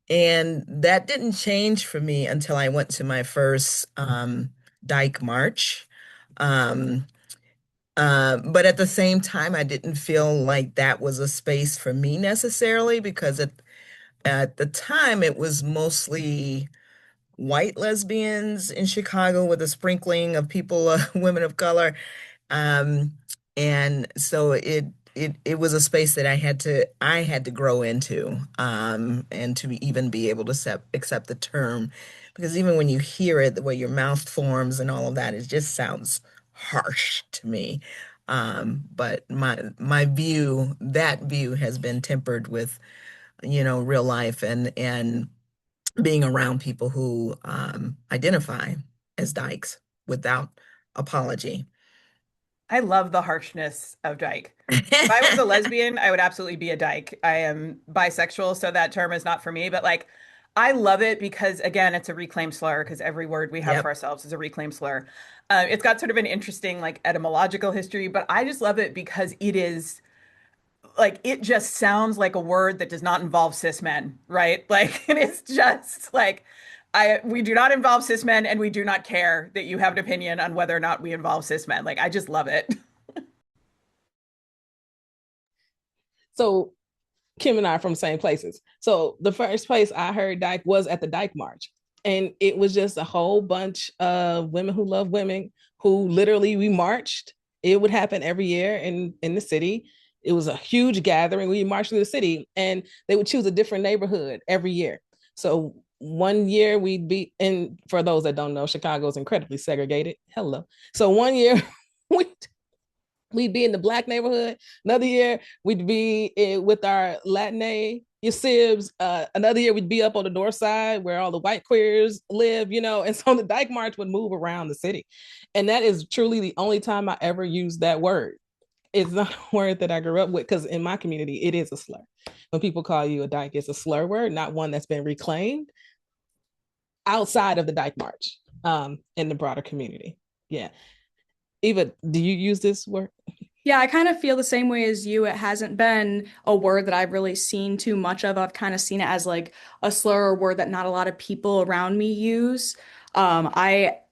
and that didn't change for me until I went to my first dyke march. Um, but at the same time, I didn't feel like that was a space for me necessarily because at the time it was mostly white lesbians in Chicago with a sprinkling of people, women of color. Um, and so it was a space that I had to grow into, and to even be able to accept the term, because even when you hear it, the way your mouth forms and all of that, it just sounds harsh to me. But my view, that view has been tempered with, real life and being around people who identify as dykes without apology. I love the harshness of dyke. If I was a lesbian, I would absolutely be a dyke. I am bisexual, so that term is not for me, but like I love it because again, it's a reclaimed slur because every word we have for Yep. ourselves is a reclaimed slur. It's got sort of an interesting like etymological history, but I just love it because it is like it just sounds like a word that does not involve cis men, right? Like it is just like we do not involve cis men and we do not care that you have an opinion on whether or not we involve cis men. Like I just love it. So Kim and I are from the same places. So the first place I heard dyke was at the Dyke March. And it was just a whole bunch of women who love women who literally we marched. It would happen every year in the city. It was a huge gathering. We marched through the city and they would choose a different neighborhood every year. So one year we'd be, and for those that don't know, Chicago is incredibly segregated. Hello. So one year we we'd be in the black neighborhood. Another year, we'd be with our Latinx your sibs. Another year, we'd be up on the north side where all the white queers live, And so the Dyke March would move around the city. And that is truly the only time I ever used that word. It's not a word that I grew up with because in my community, it is a slur. When people call you a dyke, it's a slur word, not one that's been reclaimed outside of the Dyke March in the broader community. Yeah. Eva, do you use this word? Yeah, I kind of feel the same way as you. It hasn't been a word that I've really seen too much of. I've kind of seen it as like a slur or word that not a lot of people around me use.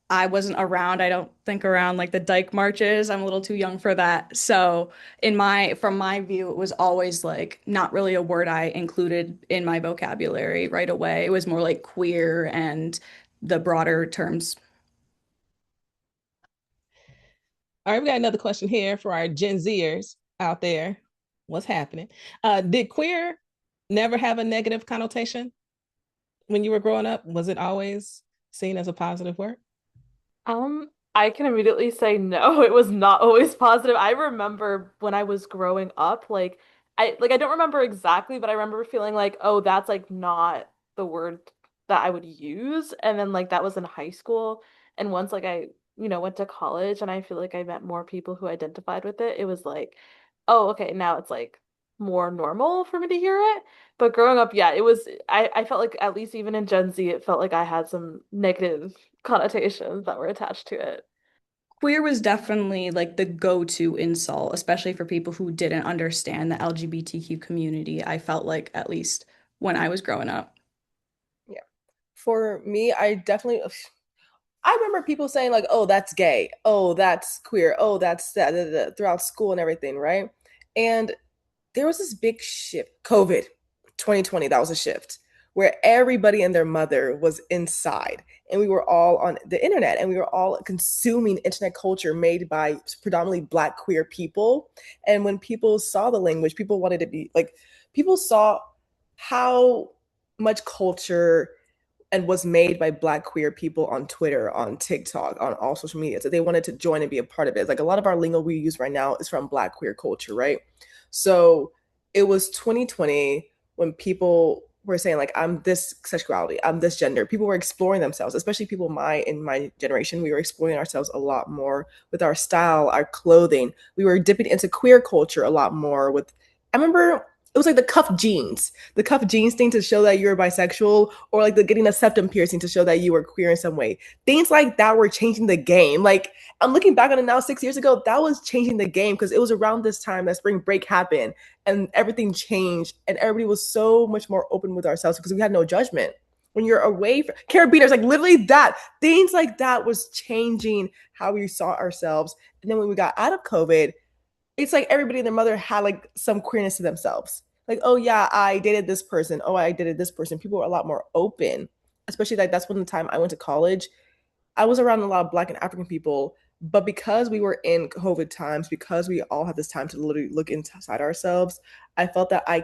I wasn't around, I don't think around like the Dyke marches. I'm a little too young for that. So from my view, it was always like not really a word I included in my vocabulary right away. It was more like queer and the broader terms. All right, we got another question here for our Gen Zers out there. What's happening? Did queer never have a negative connotation when you were growing up? Was it always seen as a positive word? I can immediately say no, it was not always positive. I remember when I was growing up, I don't remember exactly, but I remember feeling like, oh, that's like not the word that I would use. And then like that was in high school. And once like I, went to college and I feel like I met more people who identified with it, it was like, oh, okay, now it's like more normal for me to hear it. But growing up, yeah, I felt like at least even in Gen Z, it felt like I had some negative connotations that were attached to it. Queer was definitely like the go-to insult, especially for people who didn't understand the LGBTQ community. I felt like at least when I was growing up. Yeah. For me, I remember people saying like, "Oh, that's gay. Oh, that's queer. Oh, that's that," throughout school and everything, right? And there was this big shift. COVID 2020, that was a shift where everybody and their mother was inside and we were all on the internet and we were all consuming internet culture made by predominantly Black queer people. And when people saw the language, people wanted to be like, people saw how much culture and was made by Black queer people on Twitter, on TikTok, on all social media. So they wanted to join and be a part of it. Like a lot of our lingo we use right now is from Black queer culture, right? So it was 2020 when people were saying like, I'm this sexuality, I'm this gender. People were exploring themselves, especially people in my generation. We were exploring ourselves a lot more with our style, our clothing. We were dipping into queer culture a lot more with, I remember it was like the cuff jeans thing to show that you were bisexual, or like the getting a septum piercing to show that you were queer in some way. Things like that were changing the game. Like I'm looking back on it now, 6 years ago, that was changing the game because it was around this time that spring break happened and everything changed and everybody was so much more open with ourselves because we had no judgment. When you're away from carabiners, like literally that, things like that was changing how we saw ourselves. And then when we got out of COVID, it's like everybody and their mother had like some queerness to themselves. Like, oh yeah, I dated this person. Oh, I dated this person. People were a lot more open, especially like that's when the time I went to college. I was around a lot of Black and African people, but because we were in COVID times, because we all had this time to literally look inside ourselves, I felt that I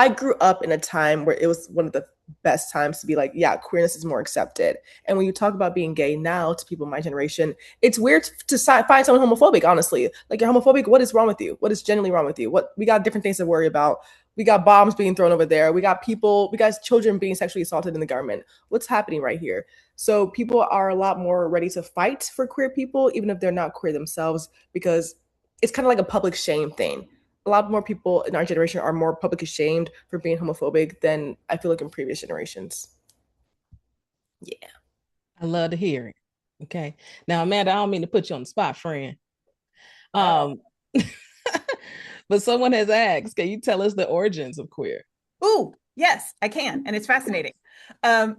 grew up in a time where it was one of the best times to be like, yeah, queerness is more accepted. And when you talk about being gay now to people in my generation, it's weird to find someone homophobic, honestly. Like, you're homophobic, what is wrong with you? What is genuinely wrong with you? What we got different things to worry about. We got bombs being thrown over there. We got children being sexually assaulted in the government. What's happening right here? So people are a lot more ready to fight for queer people, even if they're not queer themselves, because it's kind of like a public shame thing. A lot more people in our generation are more publicly shamed for being homophobic than I feel like in previous generations. Yeah. I love to hear it. Okay. Now, Amanda, I don't mean to put you on the spot, friend. But someone has asked, can you tell us the origins of queer? Ooh, yes, I can. And it's fascinating.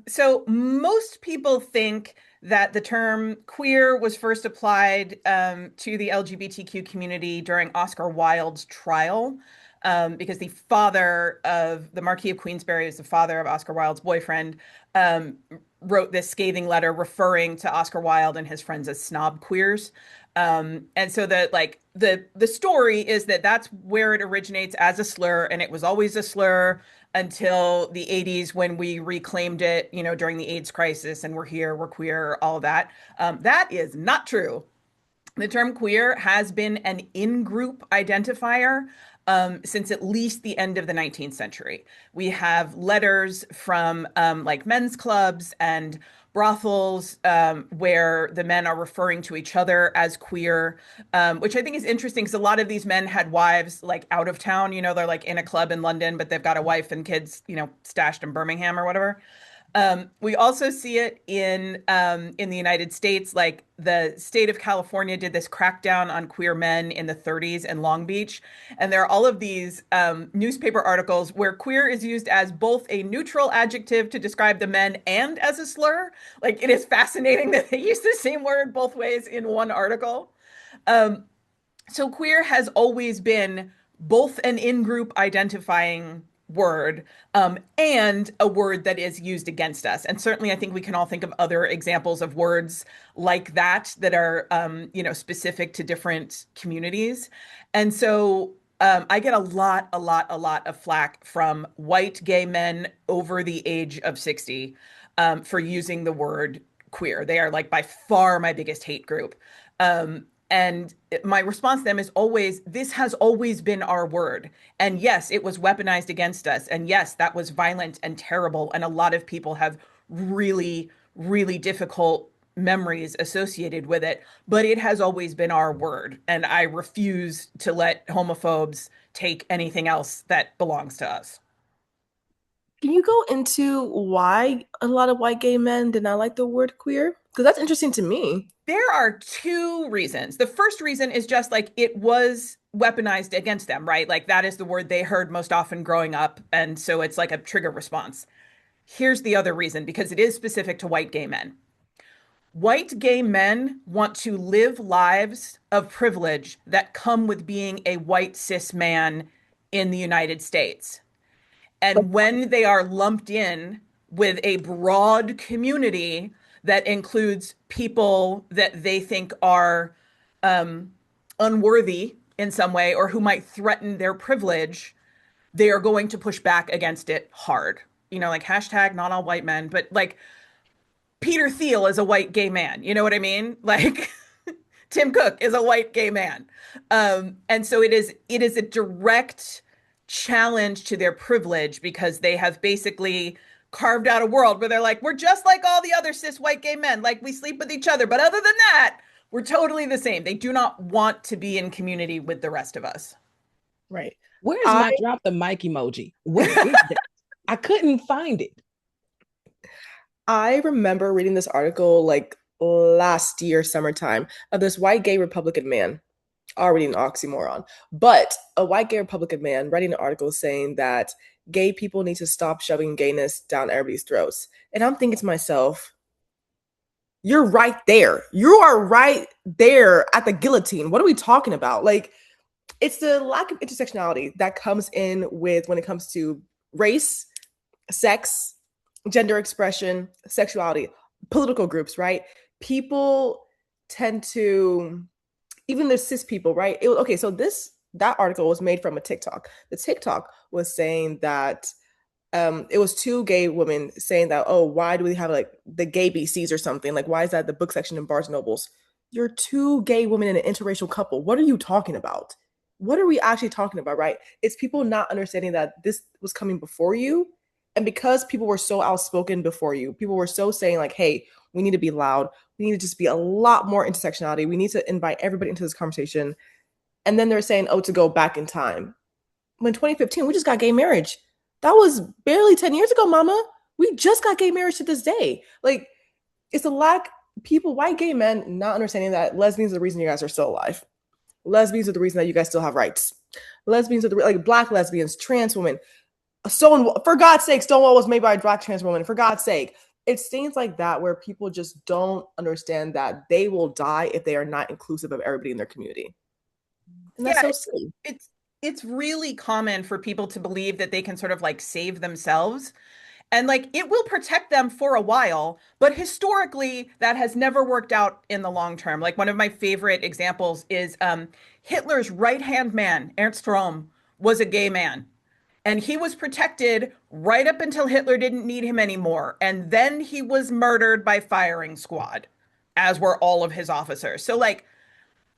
So most people think that the term queer was first applied to the LGBTQ community during Oscar Wilde's trial, because the father of the Marquis of Queensberry is the father of Oscar Wilde's boyfriend, wrote this scathing letter referring to Oscar Wilde and his friends as snob queers. And so the story is that that's where it originates as a slur, and it was always a slur until the 80s when we reclaimed it, during the AIDS crisis, and we're queer, all of that. That is not true. The term queer has been an in-group identifier since at least the end of the 19th century. We have letters from like men's clubs and brothels where the men are referring to each other as queer, which I think is interesting because a lot of these men had wives like out of town. They're like in a club in London, but they've got a wife and kids, stashed in Birmingham or whatever. We also see it in the United States. Like the state of California did this crackdown on queer men in the 30s in Long Beach, and there are all of these newspaper articles where queer is used as both a neutral adjective to describe the men and as a slur. Like it is fascinating that they use the same word both ways in one article. So queer has always been both an in-group identifying word and a word that is used against us. And certainly I think we can all think of other examples of words like that are specific to different communities. And so I get a lot of flack from white gay men over the age of 60 for using the word queer. They are like by far my biggest hate group. And my response to them is always, this has always been our word. And yes, it was weaponized against us. And yes, that was violent and terrible. And a lot of people have really, really difficult memories associated with it. But it has always been our word. And I refuse to let homophobes take anything else that belongs to us. Can you go into why a lot of white gay men did not like the word queer? Because that's interesting to me. There are two reasons. The first reason is just like it was weaponized against them, right? Like that is the word they heard most often growing up. And so it's like a trigger response. Here's the other reason, because it is specific to white gay men. White gay men want to live lives of privilege that come with being a white cis man in the United States. And when they are lumped in with a broad community that includes people that they think are unworthy in some way or who might threaten their privilege, they are going to push back against it hard. like hashtag not all white men, but like Peter Thiel is a white gay man. You know what I mean? Like Tim Cook is a white gay man. And so it is a direct challenge to their privilege because they have basically carved out a world where they're like, we're just like all the other cis white gay men, like we sleep with each other. But other than that, we're totally the same. They do not want to be in community with the rest of us. Right. Where's I my drop the mic emoji? Where is that? I couldn't find it. I remember reading this article like last year, summertime, of this white gay Republican man, already an oxymoron, but a white gay Republican man writing an article saying that gay people need to stop shoving gayness down everybody's throats. And I'm thinking to myself, you're right there. You are right there at the guillotine. What are we talking about? Like, it's the lack of intersectionality that comes in with when it comes to race, sex, gender expression, sexuality, political groups, right? People tend to, even the cis people, right? Okay, so that article was made from a TikTok. The TikTok was saying that it was two gay women saying that, oh, why do we have like the gay BCs or something? Like, why is that the book section in Barnes and Nobles? You're two gay women in an interracial couple. What are you talking about? What are we actually talking about, right? It's people not understanding that this was coming before you. And because people were so outspoken before you, people were so saying, like, hey, we need to be loud. We need to just be a lot more intersectionality. We need to invite everybody into this conversation. And then they're saying, oh, to go back in time. When 2015, we just got gay marriage. That was barely 10 years ago, mama. We just got gay marriage to this day. Like, it's a lack, people, white gay men not understanding that lesbians are the reason you guys are still alive. Lesbians are the reason that you guys still have rights. Lesbians are the, like, black lesbians, trans women. For God's sake, Stonewall was made by a black trans woman. For God's sake. It's things like that where people just don't understand that they will die if they are not inclusive of everybody in their community. And that's Yeah, so silly. it's really common for people to believe that they can sort of like save themselves. And like it will protect them for a while, but historically that has never worked out in the long term. Like one of my favorite examples is Hitler's right-hand man, Ernst Röhm, was a gay man. And he was protected right up until Hitler didn't need him anymore. And then he was murdered by firing squad, as were all of his officers. So like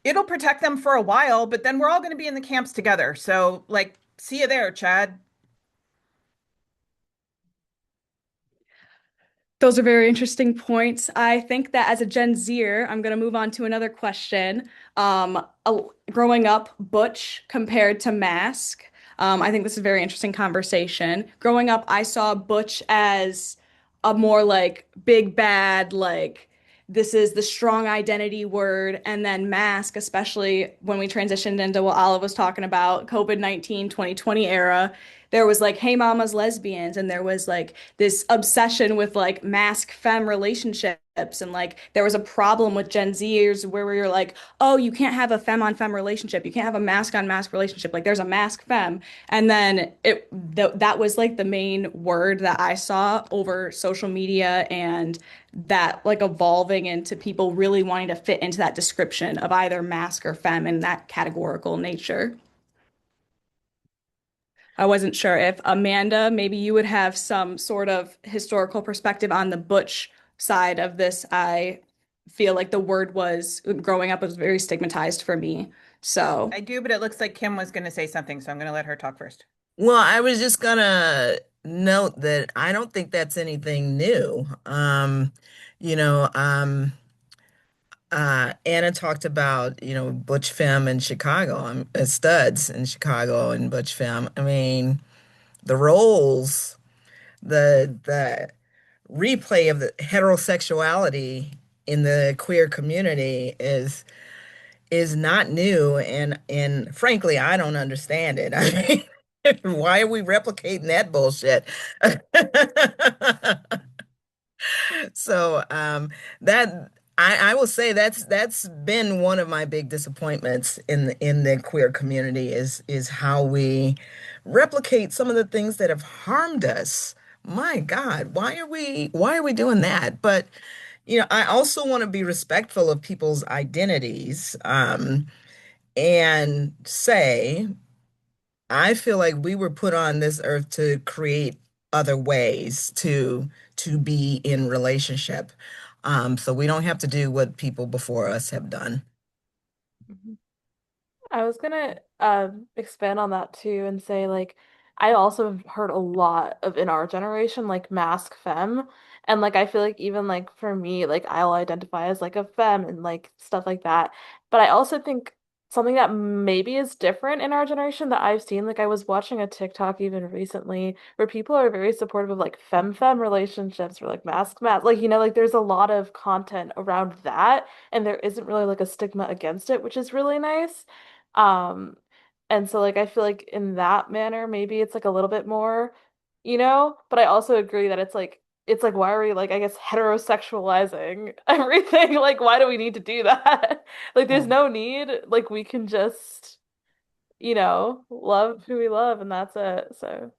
it'll protect them for a while, but then we're all going to be in the camps together. So like see you there, Chad. Those are very interesting points. I think that as a Gen Zer, I'm going to move on to another question. Growing up, butch compared to mask. I think this is a very interesting conversation. Growing up, I saw butch as a more like big bad, like this is the strong identity word. And then mask, especially when we transitioned into what Olive was talking about, COVID-19, 2020 era, there was like, hey mama's lesbians, and there was like this obsession with like mask femme relationships. And like there was a problem with Gen Zers where we were like, oh, you can't have a femme on femme relationship. You can't have a mask on mask relationship. Like there's a mask femme. And then that was like the main word that I saw over social media, and that like evolving into people really wanting to fit into that description of either mask or femme in that categorical nature. I wasn't sure if Amanda, maybe you would have some sort of historical perspective on the butch side of this. I feel like the word was growing up was very stigmatized for me. So, I do, but it looks like Kim was going to say something, so I'm going to let her talk first. Well, I was just gonna note that I don't think that's anything new. You know, Anna talked about, Butch Femme in Chicago, studs in Chicago and Butch Femme. I mean, the roles, the replay of the heterosexuality in the queer community is not new, and frankly, I don't understand it. I mean, why are we replicating that bullshit? So that I will say that's been one of my big disappointments in the queer community is how we replicate some of the things that have harmed us. My God, why are we doing that? But I also want to be respectful of people's identities, and say I feel like we were put on this earth to create other ways to be in relationship. So we don't have to do what people before us have done. I was gonna expand on that too and say like I also have heard a lot of in our generation like mask femme, and like I feel like even like for me like I'll identify as like a femme and like stuff like that, but I also think something that maybe is different in our generation that I've seen, like I was watching a TikTok even recently where people are very supportive of like femme relationships or like mask like like there's a lot of content around that, and there isn't really like a stigma against it, which is really nice. Um, and so like I feel like in that manner, maybe it's like a little bit more, but I also agree that it's like why are we like I guess heterosexualizing everything? Like why do we need to do that? Like there's no need. Like we can just, love who we love and that's it. So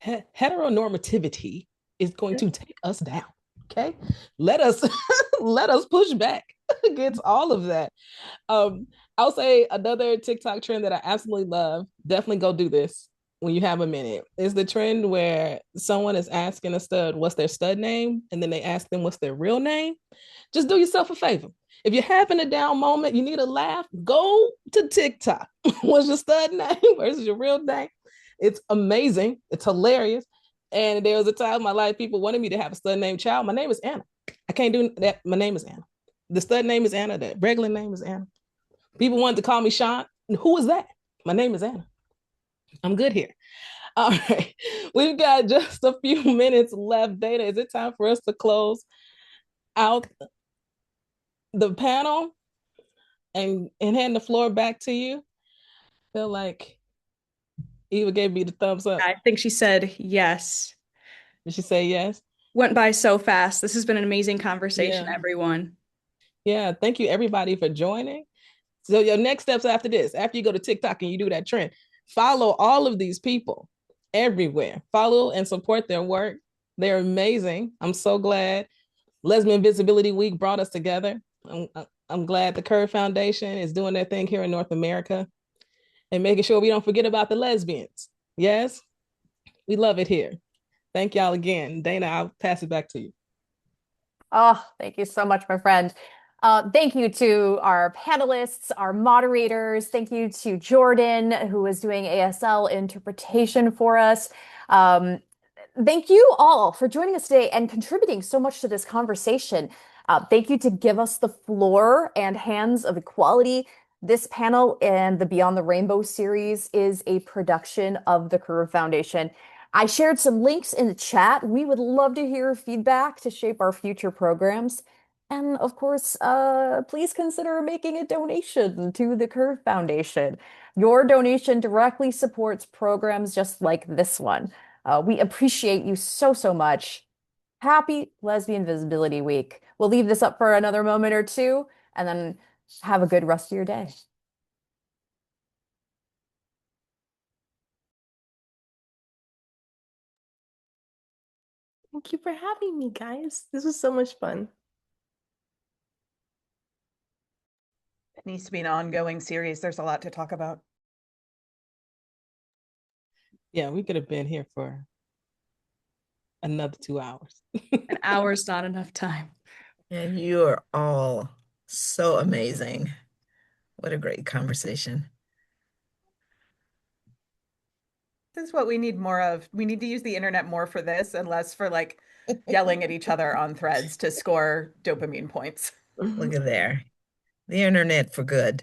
Heteronormativity is going to take us down. Okay, let us let us push back against all of that. Um, I'll say another TikTok trend that I absolutely love. Definitely go do this when you have a minute. Is the trend where someone is asking a stud what's their stud name, and then they ask them what's their real name. Just do yourself a favor. If you're having a down moment, you need a laugh, go to TikTok. What's your stud name versus your real name? It's amazing. It's hilarious. And there was a time in my life people wanted me to have a stud named child. My name is Anna. I can't do that. My name is Anna. The stud name is Anna. The regular name is Anna. People wanted to call me Sean. Who is that? My name is Anna. I'm good here. All right. We've got just a few minutes left. Dana, is it time for us to close out the panel and hand the floor back to you? Feel like Eva gave me the thumbs up. I think she said yes. Did she say yes? Went by so fast. This has been an amazing conversation, Yeah. everyone. Yeah. Thank you, everybody, for joining. So, your next steps after this, after you go to TikTok and you do that trend, follow all of these people everywhere. Follow and support their work. They're amazing. I'm so glad Lesbian Visibility Week brought us together. I'm glad the Curve Foundation is doing their thing here in North America and making sure we don't forget about the lesbians. Yes, we love it here. Thank y'all again. Dana, I'll pass it back to you. Oh, thank you so much, my friend. Thank you to our panelists, our moderators. Thank you to Jordan, who is doing ASL interpretation for us. Thank you all for joining us today and contributing so much to this conversation. Thank you to give us the floor and hands of equality. This panel and the Beyond the Rainbow series is a production of the Curve Foundation. I shared some links in the chat. We would love to hear feedback to shape our future programs. And of course, please consider making a donation to the Curve Foundation. Your donation directly supports programs just like this one. We appreciate you so, so much. Happy Lesbian Visibility Week. We'll leave this up for another moment or two, and then have a good rest of your day. Thank you for having me, guys. This was so much fun. It needs to be an ongoing series. There's a lot to talk about. Yeah, we could have been here for another 2 hours. An hour's not enough time. And you are all so amazing. What a great conversation. This is what we need more of. We need to use the internet more for this and less for like yelling at each other on threads to score dopamine points. Look at there. The internet for good.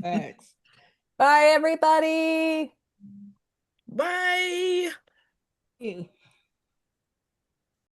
Thanks. Bye, everybody. Bye. You.